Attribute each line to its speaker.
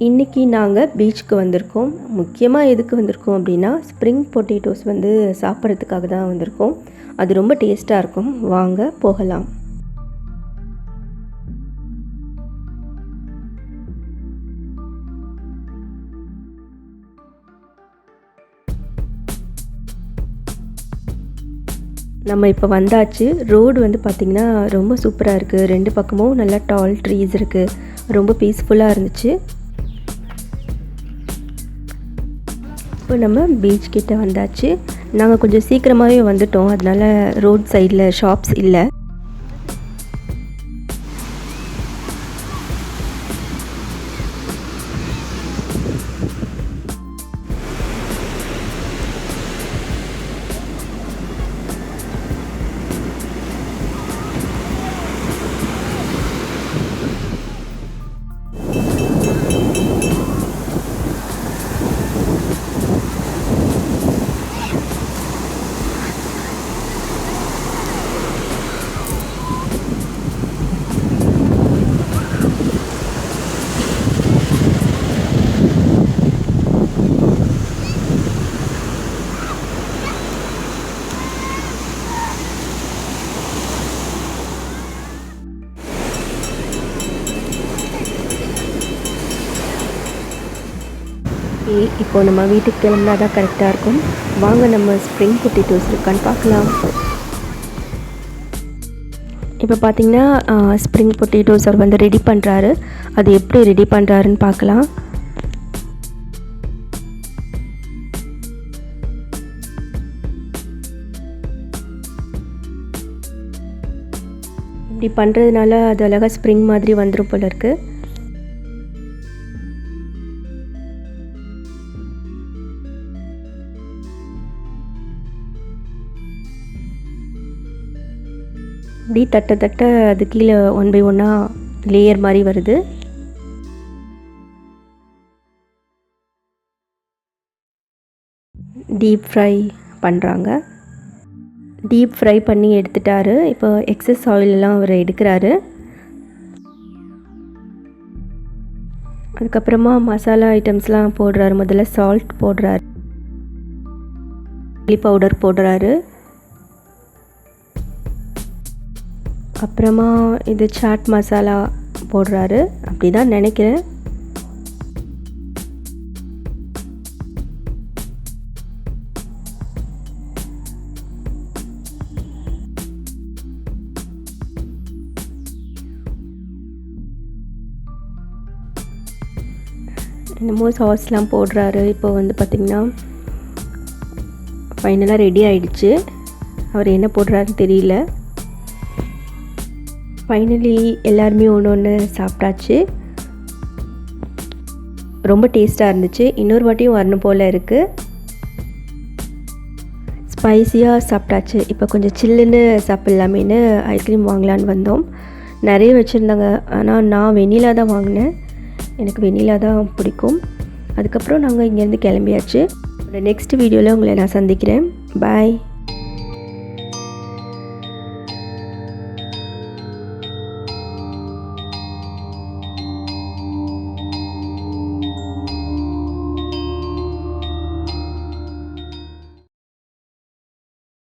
Speaker 1: இன்றைக்கி நாங்கள் பீச்சுக்கு வந்திருக்கோம். முக்கியமாக எதுக்கு வந்திருக்கோம் அப்படின்னா, ஸ்ப்ரிங் பொட்டேட்டோஸ் வந்து சாப்பிட்றதுக்காக தான் வந்திருக்கோம். அது ரொம்ப டேஸ்ட்டாக இருக்கும். வாங்க போகலாம். நம்ம இப்போ வந்தாச்சு. ரோடு வந்து பார்த்திங்கன்னா ரொம்ப சூப்பராக இருக்குது. 2 பக்கமும் நல்லா டால் ட்ரீஸ் இருக்குது. ரொம்ப பீஸ்ஃபுல்லாக இருந்துச்சு. இப்போ நம்ம பீச் கிட்ட வந்தாச்சு. நாங்கள் கொஞ்சம் சீக்கிரமாகவே வந்துட்டோம். அதனால் ரோட் சைடில் ஷாப்ஸ் இல்லை. இப்போ நம்ம வீட்டுக்கு கிளம்புனா தான் கரெக்டாக இருக்கும். வாங்க நம்ம ஸ்ப்ரிங் பொட்டேட்டோஸ் இருக்கான்னு பார்க்கலாம். இப்போ பார்த்திங்கன்னா ஸ்ப்ரிங் பொட்டேட்டோஸ் அவர் வந்து ரெடி பண்ணுறாரு. அது எப்படி ரெடி பண்ணுறாருன்னு பார்க்கலாம். இப்படி பண்ணுறதுனால அது அழகாக ஸ்ப்ரிங் மாதிரி வந்துடும் போல இருக்குது. இப்படி தட்ட தட்ட அது கீழே 1 by 1 லேயர் மாதிரி வருது. டீப் ஃப்ரை பண்ணுறாங்க. டீப் ஃப்ரை பண்ணி எடுத்துட்டாரு. இப்போ எக்ஸஸ் ஆயிலெலாம் அவர் எடுக்கிறாரு. அதுக்கப்புறமா மசாலா ஐட்டம்ஸ்லாம் போடுறாரு. முதல்ல சால்ட் போடுறாரு, சில்லி பவுடர் போடுறாரு. அப்புறமா இது சாட் மசாலா போடுறாரு. அப்படி தான் நினைக்கிறேன். என்னமோ சாஸ்லாம் போடுறாரு. இப்போ வந்து பார்த்திங்கன்னா ஃபைனலாக ரெடி ஆகிடுச்சு. அவர் என்ன போடுறாருன்னு தெரியல. ஃபைனலி எல்லாருமே ஒன்று சாப்பிட்டாச்சு. ரொம்ப டேஸ்ட்டாக இருந்துச்சு. இன்னொரு வாட்டியும் வரணும் போல் இருக்குது. ஸ்பைஸியாக சாப்பிட்டாச்சு. இப்போ கொஞ்சம் சில்லுன்னு சாப்பிட்லாமேன்னு ஐஸ்கிரீம் வாங்கலான்னு வந்தோம். நிறைய வச்சுருந்தாங்க. ஆனால் நான் வெண்ணிலா தான் வாங்கினேன். எனக்கு வெண்ணிலா தான் பிடிக்கும். அதுக்கப்புறம் நாங்கள் இங்கேருந்து கிளம்பியாச்சு. நெக்ஸ்ட் வீடியோவில் உங்களை நான் சந்திக்கிறேன். பாய்.